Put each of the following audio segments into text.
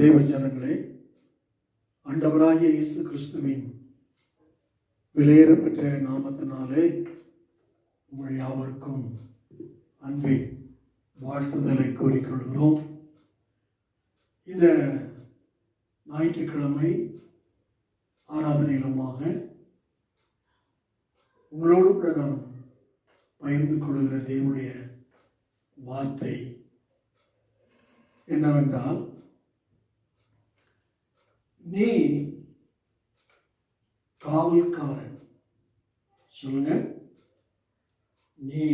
தேவ ஜனங்களே, ஆண்டவராகிய இயேசு கிறிஸ்துவின் விலையேறப்பெற்ற நாமத்தினாலே உங்கள் யாவருக்கும் அன்பின் வாழ்த்துதலை கோரிக்கொள்கிறோம். இந்த ஞாயிற்றுக்கிழமை ஆராதனையிலுமாக உங்களோடு கூட நான் பகிர்ந்து கொள்கிற தேவனுடைய வார்த்தை என்னவென்றால், நீ காவல்காரன். சொல்லுங்க, நீ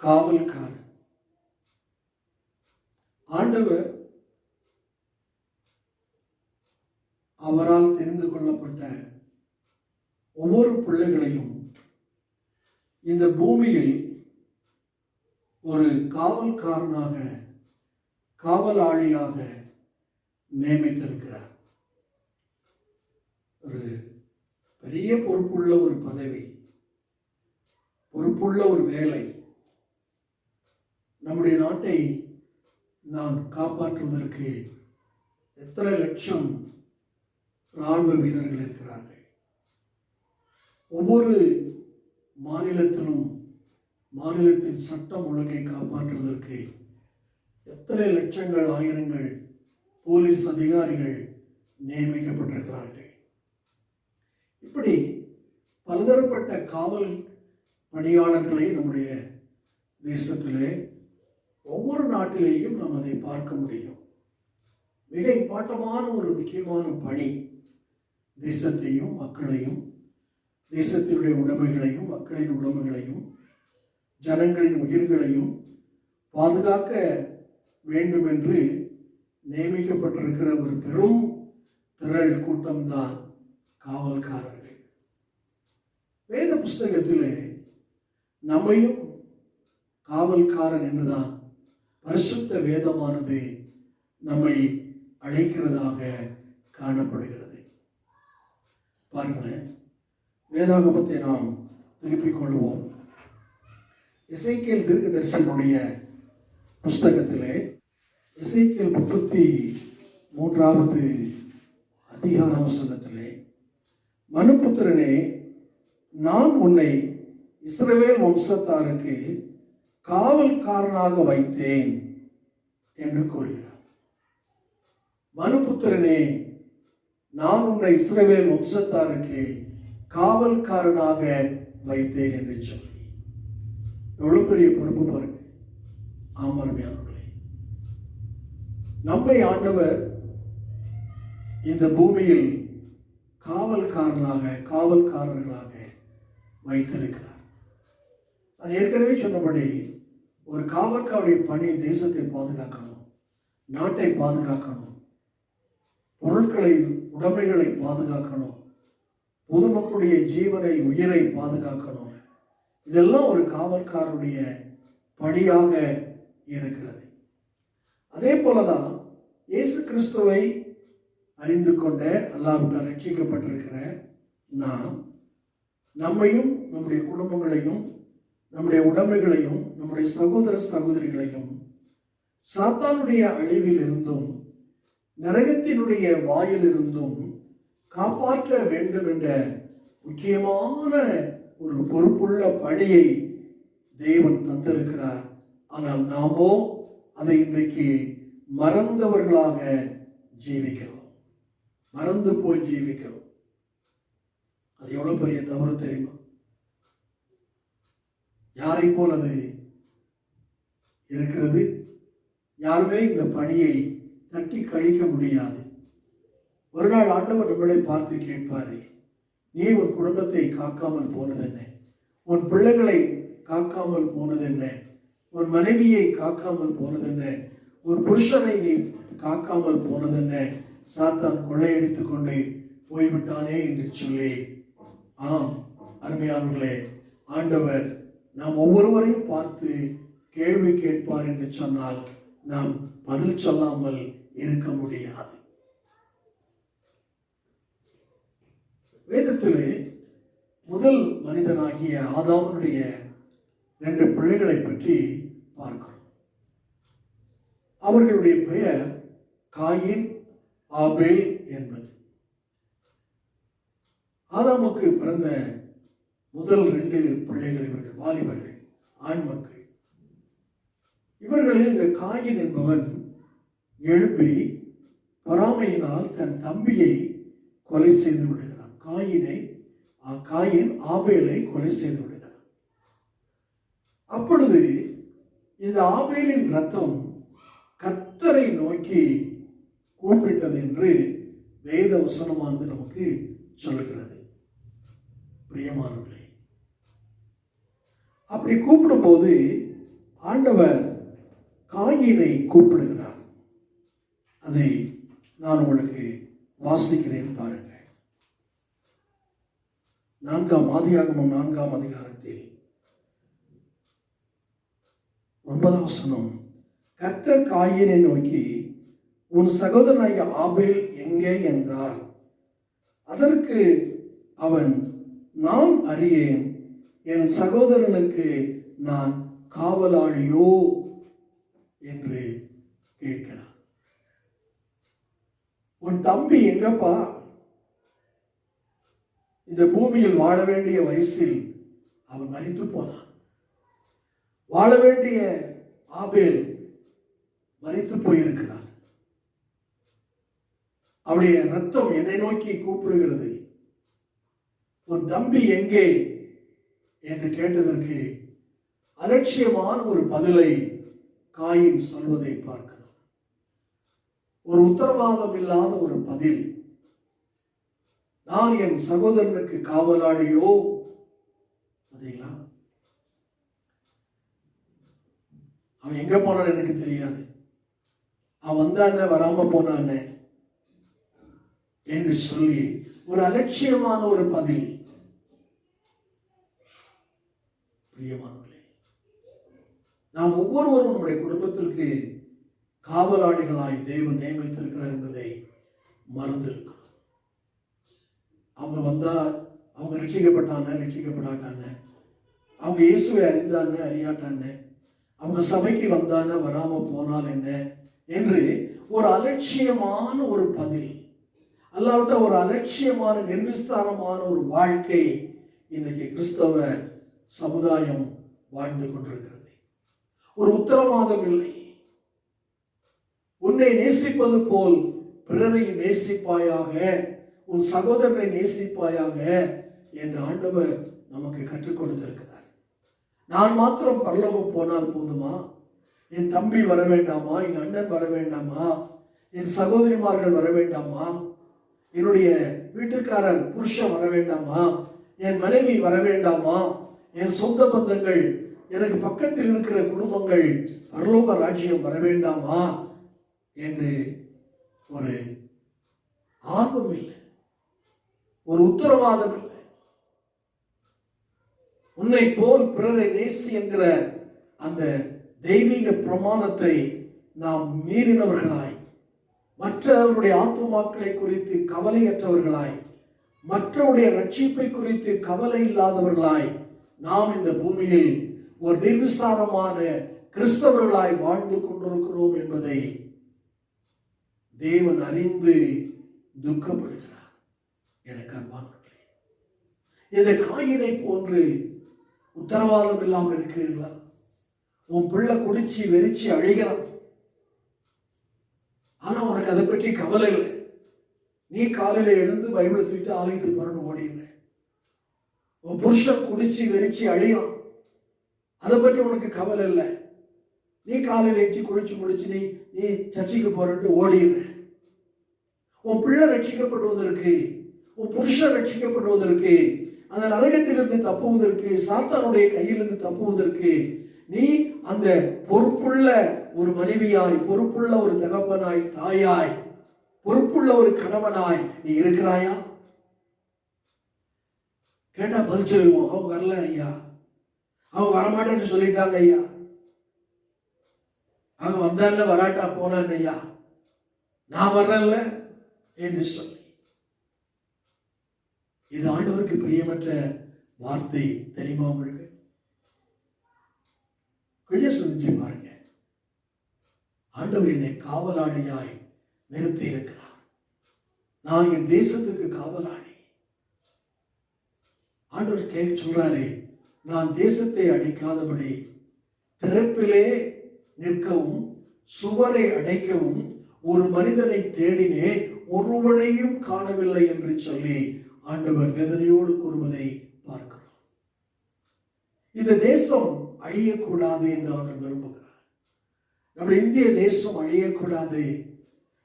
காவல்காரன். ஆண்டவர் அவரால் தெரிந்து கொள்ளப்பட்ட ஒவ்வொரு பிள்ளைகளையும் இந்த பூமியில் ஒரு காவல்காரனாக, காவலாளியாக நியமித்திருக்கிறார். ஒரு பெரிய பொறுப்புள்ள ஒரு பதவி, பொறுப்புள்ள ஒரு வேலை. நம்முடைய நாட்டை நான் காப்பாற்றுவதற்கு எத்தனை லட்சம் இராணுவ வீரர்கள் இருக்கிறார்கள். ஒவ்வொரு மாநிலத்திலும் மாநிலத்தின் சட்டம் ஒழுங்கை காப்பாற்றுவதற்கு எத்தனை லட்சங்கள், ஆயிரங்கள் போலீஸ் அதிகாரிகள் நியமிக்கப்பட்டிருக்கிறார்கள். இப்படி பலதரப்பட்ட காவல் பணியாளர்களை நம்முடைய தேசத்திலே ஒவ்வொரு நாட்டிலேயும் நாம் அதை பார்க்க முடியும். மிக இம்பார்ட்டமான ஒரு முக்கியமான பணி. தேசத்தையும் மக்களையும், தேசத்தினுடைய உடைமைகளையும், மக்களின் உடைமைகளையும், ஜனங்களின் உயிர்களையும் பாதுகாக்க வேண்டும் என்று நியமிக்கப்பட்டிருக்கிற ஒரு பெரும் திரள் கூட்டம்தான் காவல்காரர்கள். வேத புஸ்தகத்திலே நம்மையும் காவல்காரன் என்றுதான் பரிசுத்த வேதமானது நம்மை அழைக்கிறதாக காணப்படுகிறது. பாருங்களேன், வேதாகமத்தை நாம் திருப்பிக் கொள்வோம். எசேக்கியேல் தீர்க்கதரிசியினுடைய புஸ்தகத்திலே எசேக்கியேல் 33வது அதிகார வசனத்திலே, மனுபுத்திரனே, நான் உன்னை இஸ்ரவேல் வம்சத்தாருக்கு காவல்காரனாக வைத்தேன் என்று கூறுகிறார். மனுபுத்திரனே, நான் உன்னை இஸ்ரவேல் வம்சத்தாருக்கு காவல்காரனாக வைத்தேன் என்று சொல்லி எவ்வளவு பெரிய பொறுப்பு பாருங்க. ஆமரமையானவர்களே, நம்மை ஆண்டவர் இந்த பூமியில் காவல்காரர்களாக வைத்திருக்கிறார். நான் ஏற்கனவே சொன்னபடி ஒரு காவல்காரருடைய பணி தேசத்தை பாதுகாக்கணும், நாட்டை பாதுகாக்கணும், பொருட்களை, உடைமைகளை பாதுகாக்கணும், பொதுமக்களுடைய ஜீவனை, உயிரை பாதுகாக்கணும். இதெல்லாம் ஒரு காவல்காரருடைய பணியாக இருக்கிறது. அதே போலதான் இயேசு கிறிஸ்துவை அறிந்து கொண்ட, அல்லாஹ்விட்டால் ரட்சிக்கப்பட்டிருக்கிற நாம் நம்மையும், நம்முடைய குடும்பங்களையும், நம்முடைய உடைமைகளையும், நம்முடைய சகோதர சகோதரிகளையும் சாத்தானுடைய அழிவில் இருந்தும் நரகத்தினுடைய வாயிலிருந்தும் காப்பாற்ற வேண்டும் என்ற முக்கியமான ஒரு பொறுப்புள்ள பணியை தேவன் தந்திருக்கிறார். ஆனால் நாமோ அதை இன்றைக்கு மறந்தவர்களாக ஜீவிக்கிறோம், மறந்து போய் ஜீவிக்கிறோம். அது எவ்வளவு பெரிய தவறு தெரியுமா? யாரை போல் அது இருக்கிறது? யாருமே இந்த பணியை தட்டி கழிக்க முடியாது. ஒரு நாள் ஆண்டவர் நம்மளை பார்த்து கேட்பாரு, நீ உன் குடும்பத்தை காக்காமல் போனது என்ன? உன் பிள்ளைகளை காக்காமல் போனது என்ன? உன் மனைவியை காக்காமல் போனது என்ன? உன் புருஷனை நீ காக்காமல் போனது என்ன? சாத்தான் கொள்ளையடித்துக் கொண்டு போய்விட்டானே என்று சொல்லி. ஆம் அருமையானவர்களே, ஆண்டவர் நாம் ஒவ்வொருவரையும் பார்த்து கேள்வி கேட்பார் என்று சொன்னால் நாம் பதில் சொல்லாமல் இருக்க முடியாது. வேதத்திலே முதல் மனிதனாகிய ஆதாமுடைய 2 பிள்ளைகளை பற்றி பார்க்கிறோம். அவர்களுடைய பெயர் காயின், ஆபேல் என்பது. ஆதாமுக்கு பிறந்த முதல் 2 பிள்ளைகள் இவர்கள், வாலிபர்கள், ஆண் மக்கள். இவர்களில் இந்த காயின் என்பவன் எழுப்பி பொறாமையினால் தன் தம்பியை கொலை செய்து விடுகிறான். காயின் ஆபேலை கொலை செய்து விடுகிறான். அப்பொழுது இந்த ஆபேலின் ரத்தம் கர்த்தரை நோக்கி கூப்பிட்டது என்று வேத வசனமானது நமக்கு சொல்லுகிறது. பிரியமானவர்களே, அப்படி கூப்பிடும் போது ஆண்டவர் காயினை கூப்பிடுகிறார். அதை நான் உங்களுக்கு வாசிக்கிறேன் பாருங்கள். ஆதியாகமம் 4ஆம் அதிகாரத்தில் 9ஆம் வசனம். கர்த்தர் காயினை நோக்கி, உன் சகோதரனாகிய ஆபேல் எங்கே என்றார். அதற்கு அவன், நான் அறியேன், என் சகோதரனுக்கு நான் காவலாளியோ என்று கேட்கிறான். உன் தம்பி எங்கப்பா? இந்த பூமியில் வாழ வேண்டிய வயசில் அவன் மரித்து போனான். வாழ வேண்டிய ஆபேல் மரித்து போயிருக்கிறான். அவருடைய ரத்தம் என்னை நோக்கி கூப்பிடுகிறது. உன் தம்பி எங்கே என்று கேட்டதற்கு அலட்சியமான ஒரு பதிலை காயின் சொல்வதை பார்க்கிறோம். ஒரு உத்தரவாதம் இல்லாத ஒரு பதில். நான் என் சகோதரனுக்கு காவலாளியோ? அதெல்லாம் அவன் எங்க போனான்னு எனக்கு தெரியாது. அவன் வந்தானே வராம போனானே என்று சொல்லி ஒரு அலட்சியமான ஒரு பதில். பிரியமானவர்களே, நாம் ஒவ்வொருவரும் நம்முடைய குடும்பத்திற்கு காவலாளிகளாய் தேவன் நியமித்திருக்கிறார் என்பதை மறந்திருக்கிறோம். அவங்க வந்தா அவங்க ரட்சிக்கப்பட்டான, அவங்க இயேசுவை அறிந்தான அறியாட்டான, அவங்க சபைக்கு வந்தான வராம போனால் என்ன என்று ஒரு அலட்சியமான ஒரு பதில், அல்லாவிட்ட ஒரு அலட்சியமான நிர்விஸ்தாரமான ஒரு வாழ்க்கை இன்னைக்கு கிறிஸ்தவ சமுதாயம் வாழ்ந்து கொண்டிருக்கிறது. ஒரு உத்தரவாதம் இல்லை. உன்னை நேசிப்பது போல் பிறரை நேசிப்பாயாக, உன் சகோதரனை நேசிப்பாயாக என்று ஆண்டவர் நமக்கு கற்றுக் கொடுத்திருக்கிறார். நான் மாத்திரம் பரலோகம் போனால் போதுமா? என் தம்பி வர வேண்டாமா? என் அண்ணன் வர வேண்டாமா? என் சகோதரிமார்கள் வர வேண்டாமா? என்னுடைய வீட்டுக்காரர் புருஷன் வர வேண்டாமா? என் மனைவி வர வேண்டாமா? என் சொந்த பந்தங்கள், எனக்கு பக்கத்தில் இருக்கிற குடும்பங்கள் பரலோக ராஜ்யம் வர வேண்டாமா என்று ஒரு ஆர்வம் இல்லை, ஒரு உத்தரவாதம் இல்லை. உன்னை போல் பிறரை நேசி என்கிற அந்த தெய்வீக பிரமாணத்தை நாம் மீறினவர்களாய், மற்றவருடைய ஆத்துமாக்களை குறித்து கவலையற்றவர்களாய், மற்றவருடைய ரட்சிப்பை குறித்து கவலை இல்லாதவர்களாய் நாம் இந்த பூமியில் ஒரு நிர்விசாரமான கிறிஸ்தவர்களாய் வாழ்ந்து கொண்டிருக்கிறோம் என்பதை தேவன் அறிந்து துக்கப்படுகிறார். எனக்கு அன்பானவர்களே, இந்த காயினை போன்று உத்தரவாதம் இல்லாமல் இருக்கிறீர்களா? உன் பிள்ளை குடிச்சு வெறிச்சு அழிகிறான், ஆனா உனக்கு அதை பற்றி கவலை இல்லை. நீ காலையில எழுந்து பைபிளை தூக்கிட்டு ஆலயத்துக்கு வரணும் ஓடிடுற. உன் புருஷன் குடிச்சு வெறிச்சு அழிகிறான், அதை பற்றி உனக்கு கவலை இல்லை. நீ காலையில எச்சி குளிச்சு முடிச்சு நீ சர்ச்சைக்கு போறேன்னு ஓடிடுற. உன் பிள்ளை ரட்சிக்கப்படுவதற்கு, உன் புருஷன் ரட்சிக்கப்படுவதற்கு, அந்த நரகத்திலிருந்து தப்புவதற்கு, சாத்தானுடைய கையிலிருந்து தப்புவதற்கு நீ அந்த பொறுப்புள்ள ஒரு மனைவியாய், பொறுப்புள்ள ஒரு தகப்பனாய், தாயாய், பொறுப்புள்ள ஒரு கணவனாய் நீ இருக்கிறாயா? கேட்டா பதில் சொல்லுவோம், அவங்க வரல ஐயா, அவங்க வரமாட்டேன்னு சொல்லிட்டாங்க ஐயா, அவங்க வந்தால வராட்டா போனான் ஐயா, நான் வர்றேன்ல என்று சொல்லி. இது ஆண்டவருக்கு பிரியமற்ற வார்த்தை தெரியுமா உங்களுக்கு? கொஞ்சம் சிந்திச்சு பாருங்க. ஆண்டவர் என்னை காவலாளியாய் நிறுத்தி இருக்கிறார். நான் என் தேசத்துக்கு காவலாளி. ஆண்டவர் சொல்றாரு, நான் தேசத்தை அழிக்காதபடி திறப்பிலே நிற்கவும் சுவரை அடைக்கவும் ஒரு மனிதனை தேடினேன், ஒருவனையும் காணவில்லை என்று சொல்லி ஆண்டவர் வேதனையோடு கூறுவதை பார்க்கிறோம். இந்த தேசம் அழியக்கூடாது என்று அவர் விரும்புகிறார். நம்முடைய இந்திய தேசம் அழியக்கூடாது.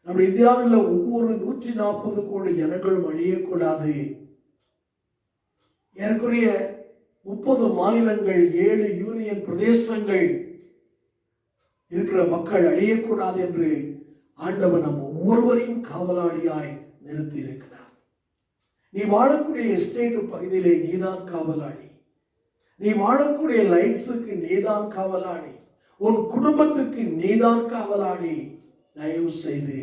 நம்முடைய இந்தியாவில் ஒவ்வொரு 140 கோடி ஜனங்களும் அழியக்கூடாது. ஏறக்குறைய 30 மாநிலங்கள், 7 யூனியன் பிரதேசங்கள் இருக்கிற மக்கள் அழியக்கூடாது என்று ஆண்டவர் நம் ஒவ்வொருவரையும் காவலாளியாய் நிறுத்தி இருக்கிறார். நீ வாழக்கூடிய எஸ்டேட் பகுதியிலே நீதான் காவலாளி. நீ வாழக்கூடிய லைட்ஸுக்கு நீதான் காவலாளி. உன் குடும்பத்துக்கு நீதான் காவலாளி. தயவு செய்து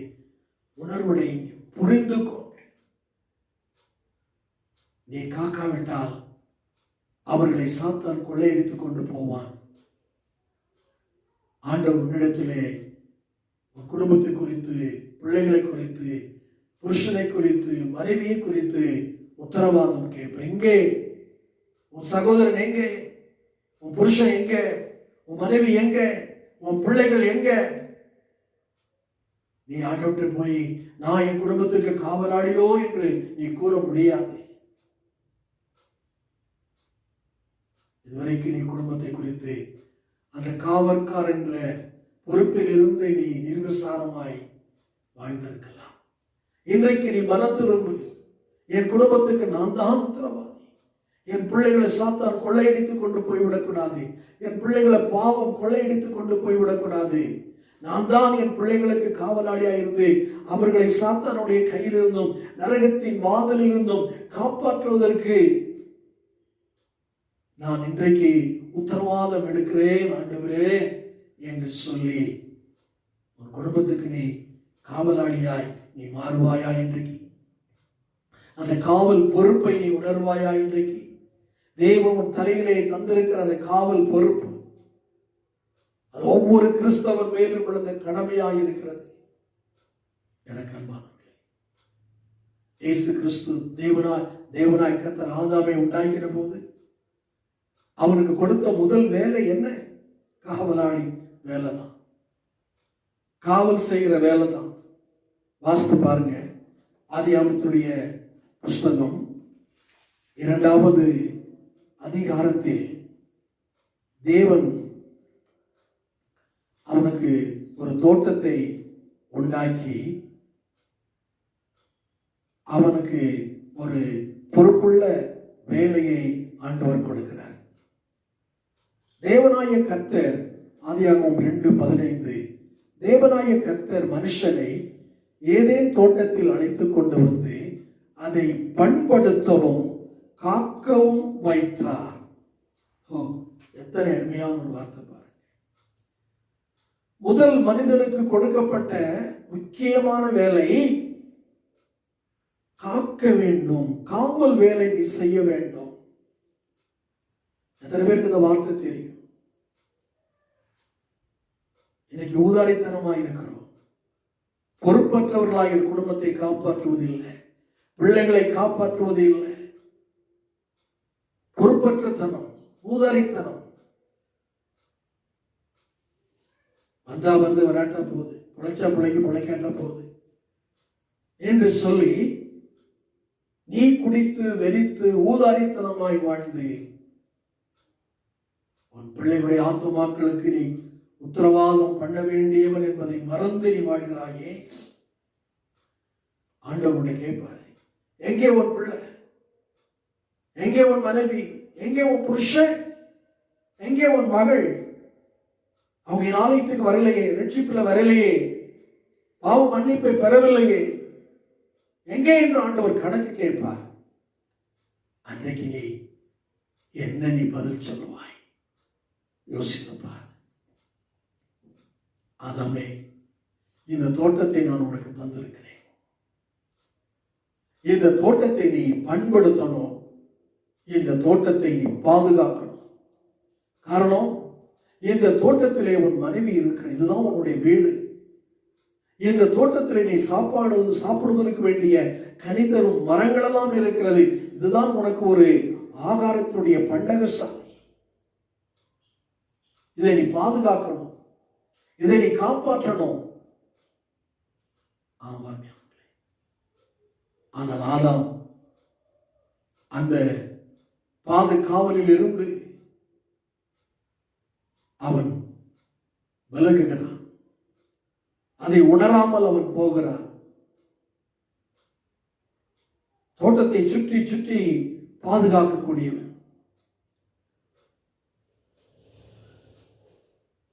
உணர்வுடைங்க, புரிந்து கொங்க. நீ காக்காவிட்டால் அவர்களை சாத்தான் கொள்ளையடித்துக் கொண்டு போவான். ஆண்டவர் உன்னிடத்திலே உன் குடும்பத்தை குறித்து, பிள்ளைகளை குறித்து, புருஷனை குறித்து, மனைவியை குறித்து உத்தரவாதம் கேட்ப. எங்கே உன் சகோதரன்? எங்கே உன் புருஷன்? எங்கே உன் மனைவி? எங்கே உன் பிள்ளைகள்? எங்கே? நீ ஆண்டவர்கிட்ட போய் நான் என் குடும்பத்துக்கு காவலாளியோ என்று நீ கூற முடியாது. இதுவரைக்கும் நீ குடும்பத்தை குறித்து அந்த காவற்கார் என்ற பொறுப்பில் இருந்து நீ நிர்விசாரமாய் வாழ்ந்திருக்கலாம். இன்றைக்கு நீ மனத்திரும்பு. என் குடும்பத்துக்கு நான் தான் உத்தரவாதி. என் பிள்ளைகளை சாத்தான் கொள்ளையடித்துக் கொண்டு போய்விடக்கூடாது. என் பிள்ளைகளை பாவம் கொள்ளையடித்துக் கொண்டு போய்விடக்கூடாது. நான் தான் என் பிள்ளைகளுக்கு காவலாளியாக இருந்து அவர்களை சாத்தானுடைய கையிலிருந்தும் நரகத்தின் வாதலிலிருந்தும் காப்பாற்றுவதற்கு நான் இன்றைக்கு உத்தரவாதம் எடுக்கிறேன் ஆண்டவரே என்று சொல்லி உன் குடும்பத்துக்கு நீ காவலாளியாய் நீ மாறுவாயா? இன்றைக்கு அந்த காவல் பொறுப்பை நீ உணர்வாயா? இன்றைக்கு தேவன் உன் தலையிலே தந்திருக்கிற அந்த காவல் பொறுப்பு அது ஒவ்வொரு கிறிஸ்தவன் மேலும் உள்ள கடமையாக இருக்கிறது. எனக்கு அன்பானவர்களே, இயேசு கிறிஸ்து தேவனாய் கர்த்தர் ஆதாமை உண்டாக்கிற போது அவனுக்கு கொடுத்த முதல் வேலை என்ன? காவலாளி வேலை தான், காவல் செய்கிற வேலை தான். வாசித்து பாருங்க, ஆதியாகமத்துடைய புஸ்தகம் 2வது அதிகாரத்தில் தேவன் அவனுக்கு ஒரு தோட்டத்தை உண்டாக்கி அவனுக்கு ஒரு பொறுப்புள்ள வேலையை ஆண்டவர் கொடுக்கிறார். தேவனாய கர்த்தர், ஆதியாகமம் 2:15, தேவனாய கர்த்தர் மனுஷனை ஏதேன் தோட்டத்தில் அழைத்துக் கொண்டு வந்து அதை பண்படுத்தவும் காக்கவும் வைத்தார். எத்தனை அருமையான ஒரு வார்த்தை பாருங்க. முதல் மனிதனுக்கு கொடுக்கப்பட்ட முக்கியமான வேலை காக்க வேண்டும். காவல் வேலை நீ செய்ய வேண்டும். எத்தனை பேருக்கு இந்த வார்த்தை தெரியும்? இன்னைக்கு ஊதாரித்தனமாக இருக்கிறோம். பொறுப்பற்றவர்களாக குடும்பத்தை காப்பாற்றுவதில்லை, பிள்ளைகளை காப்பாற்றுவது இல்லை. பொறுப்பற்றத்தனம், ஊதாரித்தனம். வந்தா வந்து வராட்டா போகுது, பிழைச்சா பிழைக்கு பிழைக்காட்டா போகுது என்று சொல்லி நீ குடித்து வெறித்து ஊதாரித்தனமாய் வாழ்ந்து உன் பிள்ளைகளுடைய ஆத்துமாக்களுக்கு நீ உத்தரவாதம் பண்ண வேண்டியவன் என்பதை மறந்து நீ வாழ்கிறாயே. ஆண்டவர் உன்னை கேட்பாரு, எங்கே உன் பிள்ளை? எங்கே உன் மனைவி? எங்கே உன் புருஷன்? எங்கே உன் மகள்? அவங்க என் ஆலயத்துக்கு வரலையே, ரட்சிப்புல வரலையே, பாவ மன்னிப்பை பெறவில்லையே, எங்கே என்று ஆண்டவர் கணக்கு கேட்பார். அன்றைக்கு நீ என்ன நீ பதில் சொல்லுவாய்? யோசிப்பார். ஆதாமே, இந்த தோட்டத்தை நான் உனக்கு தந்திருக்கிறேன். இந்த தோட்டத்தை நீ பண்படுத்தணும். இந்த தோட்டத்தை நீ பாதுகாக்கணும். காரணம், இந்த தோட்டத்திலே உன் மனைவி இருக்கிற, இதுதான் உன்னுடைய வீடு. இந்த தோட்டத்தில் நீ சாப்பிடுவதற்கு வேண்டிய கனி தரும் மரங்கள் எல்லாம் இருக்கிறது. இதுதான் உனக்கு ஒரு ஆகாரத்தினுடைய பண்டகசாலை. இதை நீ பாதுகாக்கணும், இதை நீ காப்பாற்றணும். ஆமாம். ஆனால் ஆதாம் அந்த பாதுகாவலில் இருந்து அவன் விலகுகிறான். அதை உணராமல் அவன் போகிறான். தோட்டத்தை சுற்றி சுற்றி பாதுகாக்கக்கூடியவன்.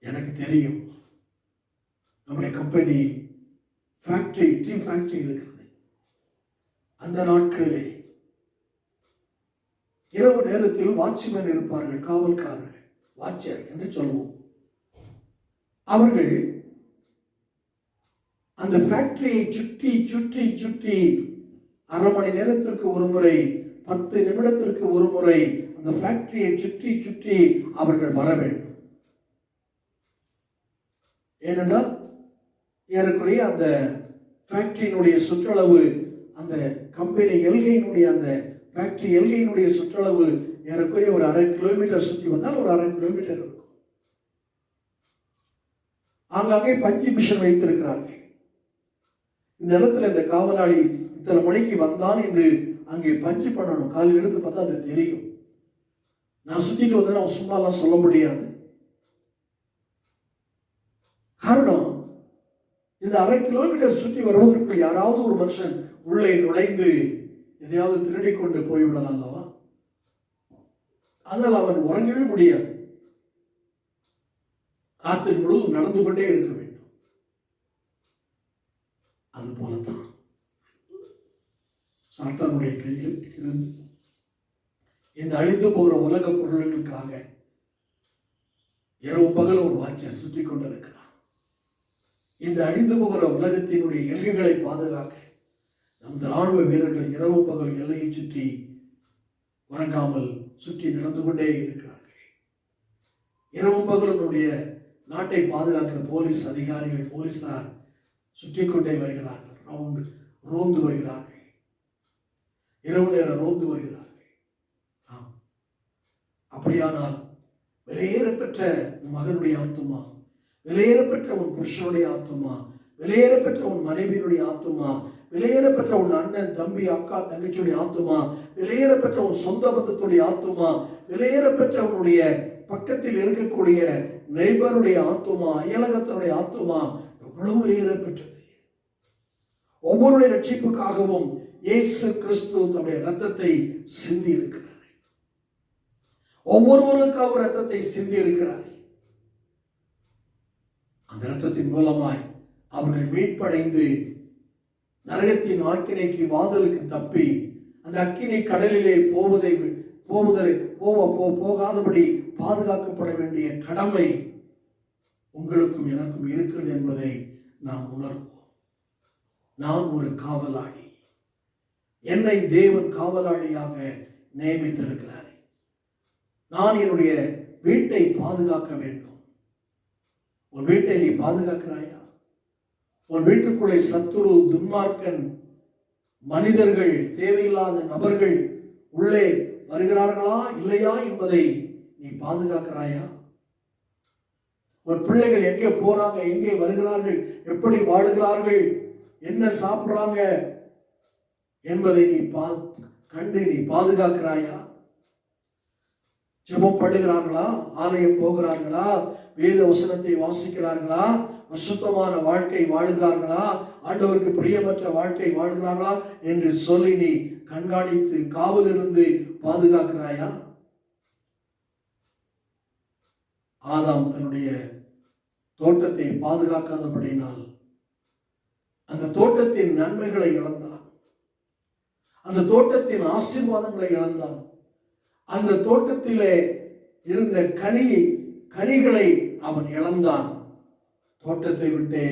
எனக்கு தெரியும், நம்முடைய கம்பெனி ஃபேக்டரி, டீ ஃபேக்டரி இருக்கிறது. அந்த நாட்களிலே இரவு நேரத்தில் வாட்ச்மேன் இருப்பார்கள், காவல்காரர்கள், வாட்சர் என்று சொல்வோம். அவர்கள் அந்த ஃபேக்டரியை சுற்றி சுற்றி சுற்றி அரை மணி நேரத்திற்கு ஒரு முறை, 10 நிமிடத்திற்கு ஒரு முறை அந்த ஃபேக்டரியை சுற்றி சுற்றி அவர்கள் வர வேண்டும். ஏனென்றால் ஏறக்குறைய அந்த ஃபேக்டரியினுடைய சுற்றளவு, அந்த கம்பெனி எல்கையினுடைய, அந்த ஃபேக்டரி எல்கையினுடைய சுற்றளவு ஏறக்குறைய ஒரு 1/2 கிலோமீட்டர் சுற்றி வந்தால் ஒரு 1/2 கிலோமீட்டர் இருக்கும். ஆங்காங்கே பஞ்சு மிஷன் வைத்திருக்கிறார்கள். இந்த இடத்துல இந்த காவலாளி இத்தனை மணிக்கு வந்தான் என்று அங்கே பஞ்சு பண்ணணும். காலையில் எடுத்து பார்த்தா அது தெரியும். நான் சுத்திட்டு வந்தேன், அவன் சும்மாலாம் சொல்ல முடியாது. காரணம், இந்த 1/2 கிலோமீட்டர் சுற்றி வருவதற்கு யாராவது ஒரு மனுஷன் உள்ளே நுழைந்து எதையாவது திருடி கொண்டு போய்விடலாம் அல்லவா? அதனால் அவன் உறங்கவே முடியாது. ராத்திரி முழுவதும் நடந்து கொண்டே இருக்க வேண்டும். அது போலத்தான் சாத்தானுடைய கையில் இருந்து இந்த அழிந்து போகிற உலக பொருள்களுக்காக இரவு பகல் ஒரு வாட்சர் சுற்றி கொண்டிருக்கிறார். இந்த அழிந்து போகிற உலகத்தினுடைய எல்லைகளை பாதுகாக்க நமது ராணுவ வீரர்கள் இரவு பகல் எல்லையை சுற்றி உறங்காமல் சுற்றி நடந்து கொண்டே இருக்கிறார்கள். இரவு பகலுடைய நாட்டை பாதுகாக்க போலீஸ் அதிகாரிகள், போலீசார் சுற்றி கொண்டே வருகிறார்கள். ரோந்து வருகிறார்கள். இரவு நேர ரோந்து வருகிறார்கள். அப்படியானால் விலையேறப்பெற்ற உன் மகனுடைய ஆத்துமா, விலையேறப்பெற்ற உன் புருஷனுடைய ஆத்துமா, விலையேறப்பெற்ற உன் மனைவியினுடைய ஆத்துமா, விலையேறப்பெற்ற உன் அண்ணன், தம்பி, அக்கா, தங்கச்சியுடைய ஆத்துமா, விலையேறப்பெற்ற உன் சொந்த பந்தத்துடைய ஆத்துமா, விலையேறப்பெற்ற உன்னுடைய பக்கத்தில் இருக்கக்கூடிய நெய்பருடைய ஆத்துமா, அயலகத்தினுடைய ஆத்துமா எவ்வளவு விலையேறப்பெற்றது. ஒவ்வொருடைய ரட்சிப்புக்காகவும் இயேசு கிறிஸ்து தம்முடைய ரத்தத்தை சிந்தி இருக்கிறார். ஒவ்வொருவருக்காக ரத்தத்தை சிந்தி இருக்கிறார். அந்த ரத்தத்தின் மூலமாய் அவர்கள் மீட்படைந்து நரகத்தின் ஆக்கினைக்கு, வாதலுக்கு தப்பி அந்த அக்கினை கடலிலே போகாதபடி பாதுகாக்கப்பட வேண்டிய கடமை உங்களுக்கும் எனக்கும் இருக்கிறது என்பதை நாம் உணர்வோம். நான் ஒரு காவலாளி. என்னை தேவன் காவலாளியாக நியமித்திருக்கிறார். நான் என்னுடைய வீட்டை பாதுகாக்க வேண்டும். உன் வீட்டை நீ பாதுகாக்கிறாயா? உன் வீட்டுக்குள்ளே சத்துரு, துன்மார்க்கன், மனிதர்கள், தேவையில்லாத நபர்கள் உள்ளே வருகிறார்களா இல்லையா என்பதை நீ பாதுகாக்கிறாயா? உன் பிள்ளைகள் எங்கே போறாங்க, எங்கே வருகிறார்கள், எப்படி வாழுகிறார்கள், என்ன சாப்பிடுறாங்க என்பதை நீ கண்டு நீ பாதுகாக்கிறாயா? ஜெபம் பண்ணுகிறார்களா? ஆலயம் போகிறார்களா? வேத வசனத்தை வாசிக்கிறார்களா? சுத்தமான வாழ்க்கை வாழுகிறார்களா? ஆண்டவருக்கு பிரியமற்ற வாழ்க்கை வாழுகிறார்களா என்று சொல்லி நீ கண்காணித்து காவல் இருந்து பாதுகாக்கிறாயா? ஆதாம் தன்னுடைய தோட்டத்தை பாதுகாக்காதபடினால் அந்த தோட்டத்தின் நன்மைகளை இழந்தான். அந்த தோட்டத்தின் ஆசீர்வாதங்களை இழந்தான். அந்த தோட்டத்திலே இருந்த கனிகளை அவன் இழந்தான். தோட்டத்தை விட்டே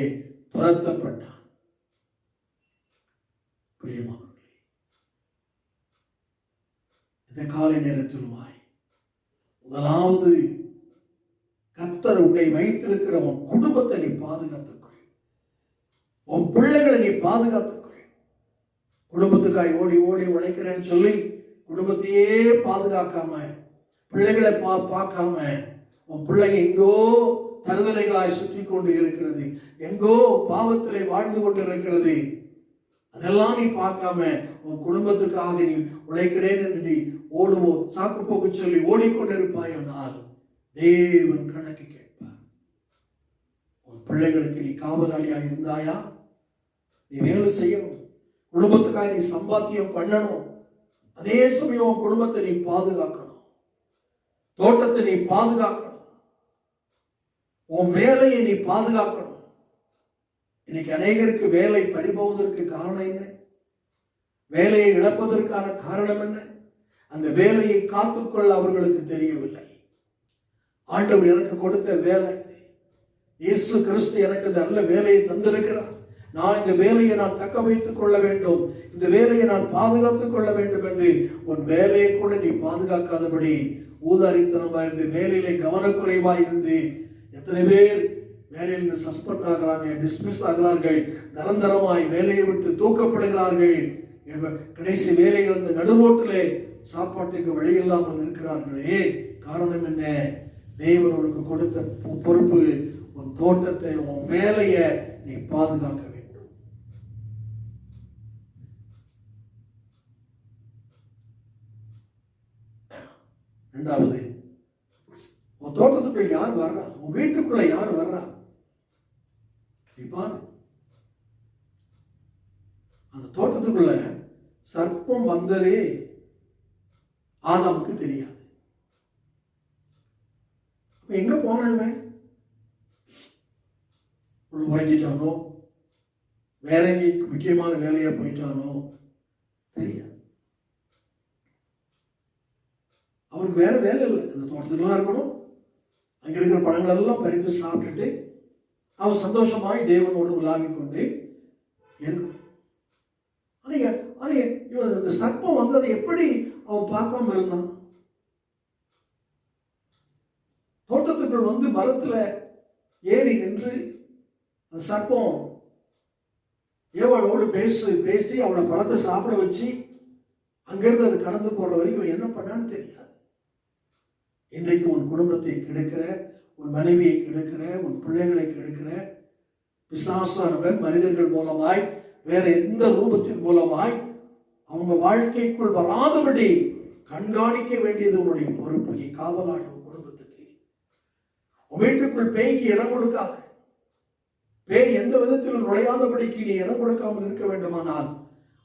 துரத்தப்பட்டான். பிரியமானவர்களே, இந்த காலை நேரத்திலுமாய் முதலாவது கர்த்தர் உன்னை வைத்திருக்கிற உன் குடும்பத்தை நீ பாதுகாத்துக்கொள். உன் பிள்ளைகளை நீ பாதுகாத்துக்கொள். குடும்பத்துக்காய் ஓடி ஓடி உழைக்கிறேன்னு சொல்லி குடும்பத்தையே பாதுகாக்காம, பிள்ளைகளை பார்க்காம, உன் பிள்ளைங்க எங்கோ தருதலைகளாய் சுற்றி கொண்டு இருக்கிறது, எங்கோ பாவத்திலே வாழ்ந்து கொண்டு இருக்கிறது. அதெல்லாம் நீ பார்க்காம உன் குடும்பத்துக்காக நீ உழைக்கிறேன் என்று நீ ஓடுவோம் சாக்கு போக்கு சொல்லி ஓடிக்கொண்டிருப்பாயானால் தேவன் கணக்கு கேட்பார். உன் பிள்ளைகளுக்கு நீ காவலாளியா இருந்தாயா? நீ வேலை செய்யணும், குடும்பத்துக்காக நீ சம்பாத்தியம் பண்ணணும். அதே சமயம் உன் குடும்பத்தை நீ பாதுகாக்கணும், தோட்டத்தை நீ பாதுகாக்கணும், உன் வேலையை நீ பாதுகாக்கணும். இன்னைக்கு அநேகருக்கு வேலை பறிபோவதற்கு காரணம் என்ன? வேலையை இழப்பதற்கான காரணம் என்ன? அந்த வேலையை காத்துக்கொள்ள அவர்களுக்கு தெரியவில்லை. ஆண்டவர் எனக்கு கொடுத்த வேலை இது, இயேசு கிறிஸ்து எனக்கு நல்ல வேலையை தந்திருக்கிறார், நான் இந்த வேலையை நான் தக்க வைத்துக் கொள்ள வேண்டும், இந்த வேலையை நான் பாதுகாத்துக் கொள்ள வேண்டும் என்று உன் வேலையை கூட நீ பாதுகாக்காதபடி ஊதாரித்தனமா இருந்து, வேலையிலே கவனக்குறைவாய் இருந்து, எத்தனை பேர் வேலையில் சஸ்பெண்ட் ஆகிறாங்க, டிஸ்மிஸ் ஆகிறார்கள், நிரந்தரமாய் வேலையை விட்டு தூக்கப்படுகிறார்கள். கடைசி வேலைகள் இந்த நடுரோட்டிலே சாப்பாட்டுக்கு வழி இல்லாமல் இருக்கிறார்களே. காரணம் என்ன? தேவன் உனக்கு கொடுத்த பொறுப்பு, உன் தோட்டத்தை, உன் வேலையை நீ பாதுகாக்க வேண்டும். இரண்டாவது, உன் தோட்டத்துக்குள்ள யார் வர்றா? உன் வீட்டுக்குள்ள யார் வர்றா? அந்த தோட்டத்துக்குள்ள சர்ப்பம் வந்ததே ஆதாமுக்கு தெரியாது. எங்க போனான்? உறங்கிட்டானோ, வேற எங்க முக்கியமான வேலையா போயிட்டானோ தெரியாது. அவனுக்கு வேற வேலை இல்லை, அந்த தோட்டத்துலாம் இருக்கணும், அங்க இருக்கிற பழங்கள் எல்லாம் பறித்து சாப்பிட்டுட்டு அவன் சந்தோஷமாய் தேவனோடு உலாவிக் கொண்டு இருக்கணும். இந்த சர்ப்பம் வந்ததை எப்படி அவன் பார்க்காம இருந்தான்? தோட்டத்துக்குள் வந்து மரத்துல ஏறி நின்று அந்த சர்ப்பம் ஏவாளோடு பேசி அவளை பழத்தை சாப்பிட வச்சு அங்கிருந்து அது கடந்து போற வரைக்கும் என்ன பண்ணான்னு தெரியாது. இன்றைக்கு உன் குடும்பத்தை கெடுக்கிற, உன் மனைவியை கெடுக்கிற, உன் பிள்ளைகளை கெடுக்கிற பிசாசானவன் மனிதர்கள் மூலமாய், வேற எந்த ரூபத்தின் மூலமாய் அவங்க வாழ்க்கைக்குள் வராதபடி கண்காணிக்க வேண்டியது உன்னுடைய பொறுப்பு. நீ காவலாளி உன் குடும்பத்துக்கு. உன் வீட்டுக்குள் பேய்க்கு இடம் கொடுக்காத. பேய் எந்த விதத்திலும் நுழையாதபடிக்கு நீ இடம் கொடுக்காமல் இருக்க வேண்டுமானால்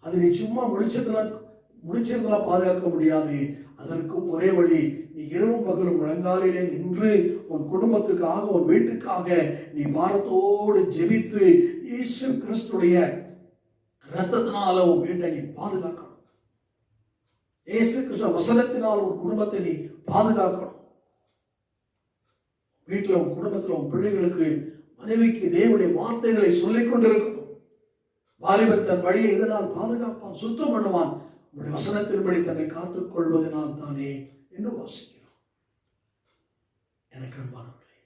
அது நீ சும்மா முடிச்சிருந்தா பாதுகாக்க முடியாது. அதற்கு ஒரே வழி, நீ இரவும் பகலும் முழங்காலிலே நின்று உன் குடும்பத்துக்காக, உன் வீட்டுக்காக நீ பாரத்தோடு ஜெபித்து இயேசு கிறிஸ்துடைய இரத்தத்தினால உன் வீட்டை நீ பாதுகாக்கணும். இயேசு கிறிஸ்து வசனத்தினால் உன் குடும்பத்தை நீ பாதுகாக்கணும். வீட்டில் உன் குடும்பத்தில் உன் பிள்ளைகளுக்கு, மனைவிக்கு தேவனுடைய வார்த்தைகளை சொல்லிக் கொண்டிருக்கணும். வாலிபன் தன் வழியை இதனால் பாதுகாப்பான், சுத்தம் பண்ணுவான், உங்களுடைய வசனத்தின்படி தன்னை காத்துக் கொள்வதனால் தானே என்று வாசிக்கிறோம். எனக்கு அன்பானவர்களே,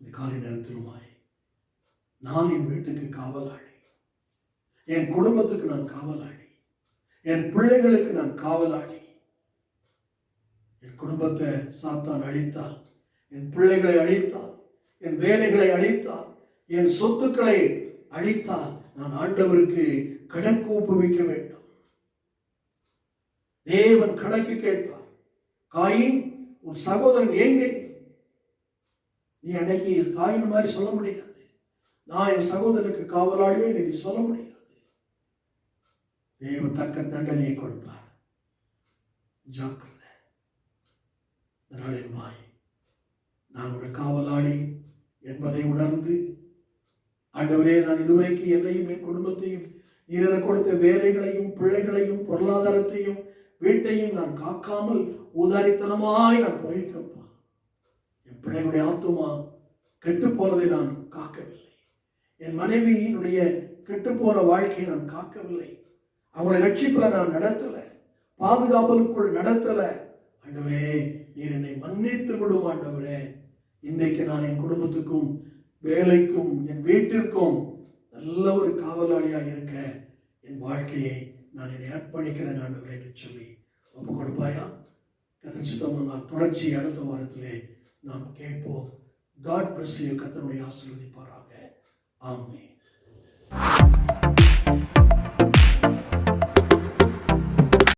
இந்த காலை நேரத்திலுமாய் நான் என் வீட்டுக்கு காவலாளி, என் குடும்பத்துக்கு நான் காவலாளி, என் பிள்ளைகளுக்கு நான் காவலாளி. என் குடும்பத்தை சாத்தான் அழித்தால், என் பிள்ளைகளை அழித்தால், என் வேலைகளை அழித்தால், என் சொத்துக்களை அழித்தால் நான் ஆண்டவருக்கு கணக்கு ஒப்புவிக்க வேண்டும். தேவன் கணக்கு கேட்பார். காயின், உன் சகோதரன் எங்கே? நீ அன்னைக்கு காயின் மாதிரி சொல்ல முடியாது. நான் என் சகோதரனுக்கு காவலாளியே நீ சொல்ல முடியாது. தேவன் தக்க தண்டனையை கொடுப்பார். ஜாக்கிரதை. நான் ஒரு காவலாளி என்பதை உணர்ந்து, ஆண்டவரே, நான் இதுவரைக்கும் என்னையும் என் குடும்பத்தையும், நீர் எனக்கு கொடுத்த வேலைகளையும் பிள்ளைகளையும் பொருளாதாரத்தையும் வீட்டையும் நான் காக்காமல் உதாரித்தனமாய் நான் போயிட்டேன்ப்பா. என் பிள்ளைகளுடைய ஆத்துமா கெட்டு போனதை நான் காக்கவில்லை. என் மனைவியினுடைய கெட்டு போன வாழ்க்கையை நான் காக்கவில்லை. அவங்களை ரட்சிப்புல நான் நடத்தல, பாதுகாப்பலுக்குள் நடத்தல. ஆண்டவரே, நீர் என்னை மன்னித்து விடும். ஆண்டவரே, இன்றைக்கு நான் என் குடும்பத்துக்கும் வேலைக்கும் என் வீட்டிற்கும் நல்ல ஒரு காவலாளியாக இருக்க என் வாழ்க்கையை நான் என்னை அர்ப்பணிக்கிறேன் ஆண்டவரே என்று சொல்லி ஒப்பு கொடுப்பாயா? கத்திரிச்சித்தமாக தொடர்ச்சி அடுத்த வாரத்திலே நாம் கேட்போம். God bless you. கர்த்தருடைய ஆசீர்வதிப்பாராக. ஆமென்.